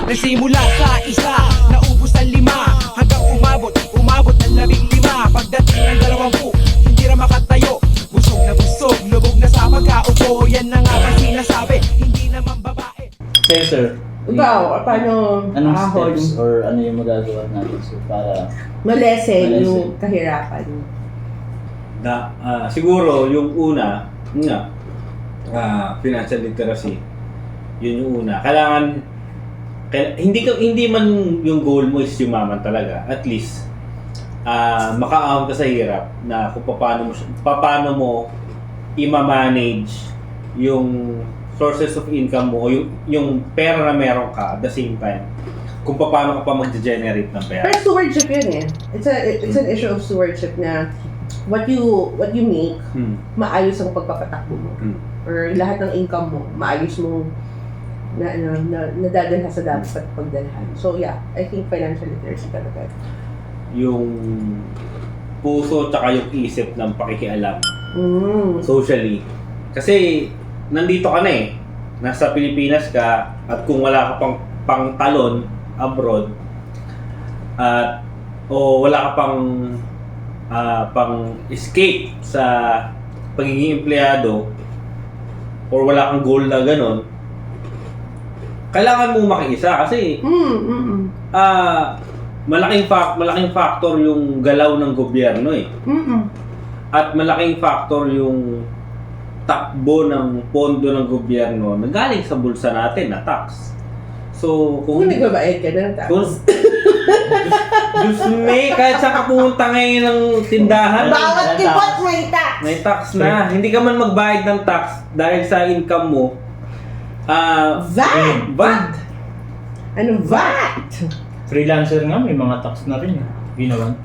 Nagsimula sa isa, naubos ang 5, hanggang umabot ng 15. Pagdating ng 20, hindi na makatayo. Busog na busog, lubog na sa pagkaupo. Yan na nga ba sinasabi, hindi naman babae. Sir, Ikaw, paano anong ahon steps or ano yung magagawa natin so para malesen Malesen. yung kahirapan? Siguro yung una, financial literacy. Yun yung una. Kailangan hindi man yung goal mo is yumaman talaga. At least makaahon ka sa hirap na kung paano mo i-manage yung sources of income mo o yung pera na meron ka at the same time kung paano ka pa mag-generate ng pera. Pero stewardship yun eh. It's an issue of stewardship na what you make, maayos ang pagpapatakbo mo. Or lahat ng income mo, maayos mo nadadalhan sa dapat pagdalhan. So yeah, I think financial literacy talaga. Yung puso tsaka yung isip ng pakikialam socially. Kasi nandito ka na eh. Nasa Pilipinas ka at kung wala ka pang talon abroad at o wala ka pang escape sa pagiging empleyado or wala kang goal na ganun, kailangan mo makiisa kasi malaking factor yung galaw ng gobyerno eh. At malaking factor yung takbo ng pondo ng gobyerno na galing sa bulsa natin na tax. So, Kung nagbabayad ka ng tax. Diyos may, kahit saan ka pumunta ngayon ng tindahan, Bawat kibot may tax! may tax na. Hindi ka man magbayad ng tax dahil sa income mo. VAT! Ano VAT? freelancer nga may mga tax na rin ginawan.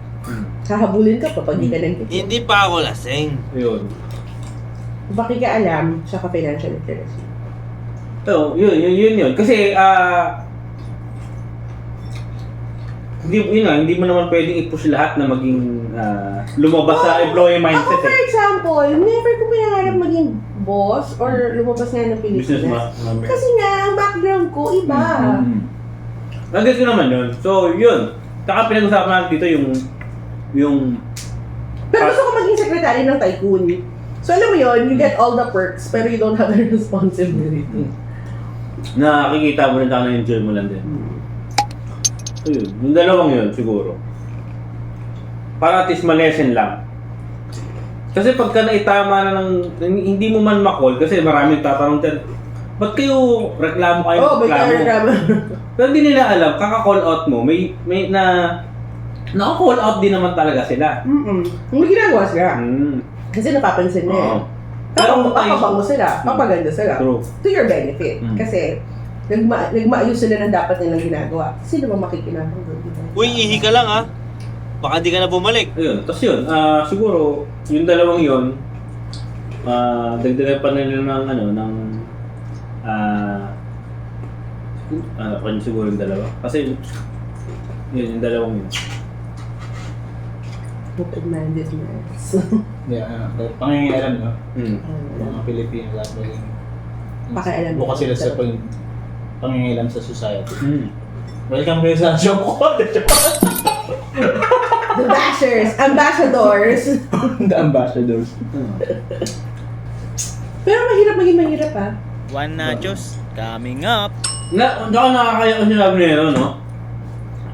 Hahabulin ka pa pag di ka nang Hindi pa ako lasing. Yun. Pakikaalam sa financial literacy. So, yun. Kasi, hindi mo naman pwedeng i-push lahat na maging lumabas sa employee mindset Ako, for example, never ko pinangarap maging boss or lumabas nga ng Business Pilipinas. man. Kasi nga, ang background ko iba. Nag-guess ko naman yun. So, yun. Saka pinag-usapan natin dito yung Pero gusto ko maging secretary ng tycoon. So alam mo yun, you get all the perks, pero you don't have the responsibility. nakikita mo rin na na-enjoy mo lang din. So yun, yung dalawang yun siguro. Para at least malesen lang. Kasi pagka naitama na ng, hindi mo man makol, kasi maraming tatanong din, ba't kayo reklamo kayo? Oh, ba't kayo reklamo? Pero hindi nila alam, kaka-call out mo, may naka-call out din naman talaga sila. May ginagawa sila. Kasi napapansin na eh. Papabango sila, papaganda sila. True. To your benefit. Kasi nagmaayos sila ng dapat nilang ginagawa. Sino ba makikinabang doon? Uy, ihi ka lang ha. Baka di ka na bumalik. Ayun, tapos yun, siguro, yung dalawang yun, dagdagan pa nila ng siguro yung dalawa. Kasi, yun, yung dalawang yun. Open-mindedness. Yeah, pangingialam no? Mm. Mga Pilipino lahat maging Pakialam. bukas sila sa pangingialam sa society. Mm. Welcome kayo sa show ko. The Bashers, Ambassadors. The ambassadors. Pero mahirap ha. One nachos coming up. Nakakaya ko sinabi nila, no?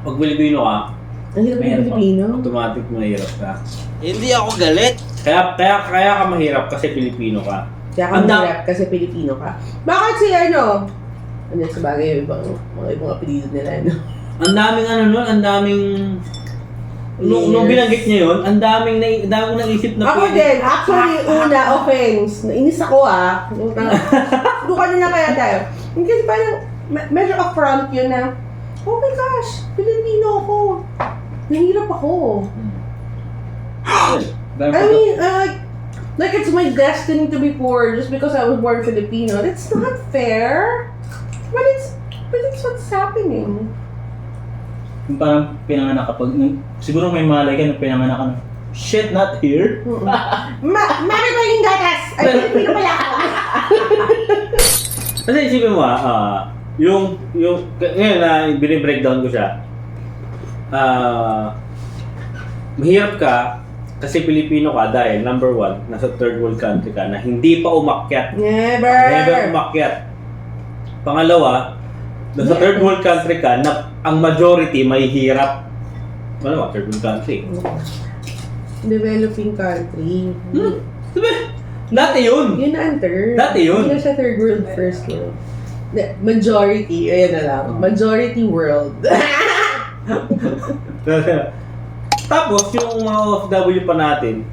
Pag Pilipino ka, Ang hirap ng Pilipino. automatic mahirap ka. Hindi ako galit. Kaya ka mahirap kasi Pilipino ka. Kaya ka mahirap kasi Pilipino ka. Bakit si ano sa bagay yung ibang apelido nila, no? Ang daming ang daming nung binanggit niya yun, ang daming naisip na Ako din, actually, una, offense. Nainis ako Dukan na kaya tayo. Kasi parang, medyo upfront yun na, oh my gosh, Pilipino ako. Nahirap ako. I mean, like it's my destiny to be poor just because I was born Filipino. That's not fair. But it's what's happening. Yung parang pinanganak ka siguro may malay ka na pinanganak ka na, shit, not here. Mami ko yung gatas! Ay, Pilipino pala ako! Kasi isipin mo ngayon na binibreakdown ko siya, mahirap ka kasi Pilipino ka dahil number one, nasa third world country ka na hindi pa umakyat. Never umakyat. Pangalawa, nasa third world country ka na ang majority may hirap. Ano ba, third world country? Developing country. Diba? Dati yun. Yun ang third. Dati yun. Hindi na siya third world, first world. Majority, ayan na lang. Majority world. Tapos, yung mga OFW pa natin,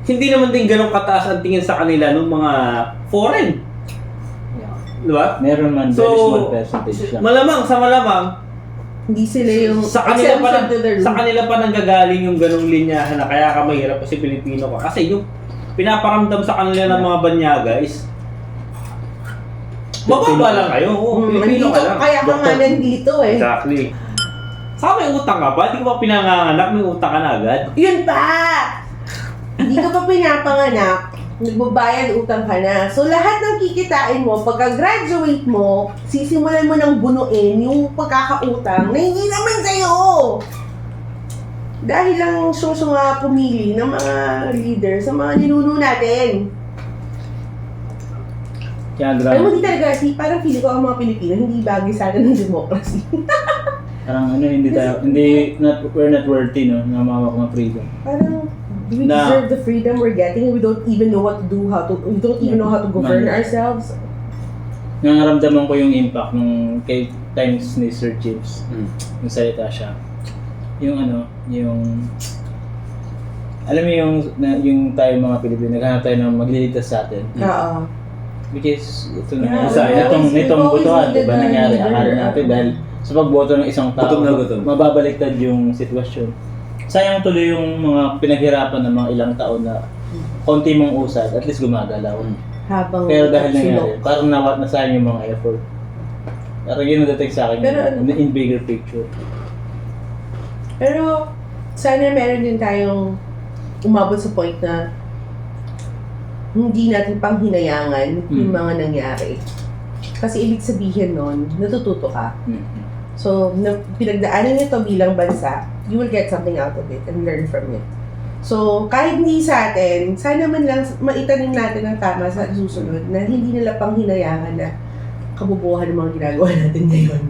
hindi naman din ganun kataas ang tingin sa kanila ng mga foreign. Di ba? Meron man, very small percentage lang. Malamang, Hindi sila yung sa kanila pa exemption to the rule. sa kanila pa nanggagaling yung ganung linyahan na kaya ka mahirap kasi Pilipino ka. Kasi yung pinaparamdam sa kanila ng mga banyaga is mababa lang kayo. Oo, Pilipino ka lang. Kaya ka nga nandito eh. Exactly. Saka may utang ka ba? Hindi ka pa pinanganganak, may utang ka na agad. Yun pa! Hindi ka pa pinapanganak, nagbabayad utang ka na. So lahat ng kikitain mo, pagka-graduate mo, sisimulan mo ng bunuin yung pagkakautang na hindi naman sa'yo! Dahil lang siya nga pumili ng mga leader sa mga ninuno natin. Kaya Alam mo, grabe. di talaga, parang feeling ko ang mga Pilipino, hindi bagay sa atin ng democracy. Parang we're not worthy, no, na mawak ng freedom. Parang, do we Na- deserve the freedom we're getting? We don't even know what to do, we don't even know how to govern Man. ourselves. Nangaramdaman ko yung impact nung kay times ni Sir Chips. Yung salita siya. Yung alam mo yung tayo mga Pilipino, naghanap tayo ng magliligtas sa atin. Oo. Which is, ito Yeah, na, nitong always butuhan, needed diba a nangyari? leader. Akala natin dahil sa pagboto ng isang tao, Gutom na gutom. mababaliktad yung sitwasyon. Sayang tuloy yung mga pinaghirapan ng mga ilang taon na konti mong usad, at least gumagalaw. Habang Pero dahil sunok. nangyari, parang nasayang yung mga effort. Pero yun ang dating sa akin, Pero in bigger picture. Pero, sana meron din tayong umabot sa point na hindi natin pang hinayangan yung mga nangyari. Kasi ibig sabihin nun, natututo ka. So, pinagdaanan nito bilang bansa, you will get something out of it and learn from it. So, kahit hindi sa atin, sana man lang maitanim natin ng tama sa susunod na hindi nila pang hinayangan na kabubuhan ng mga ginagawa natin ngayon.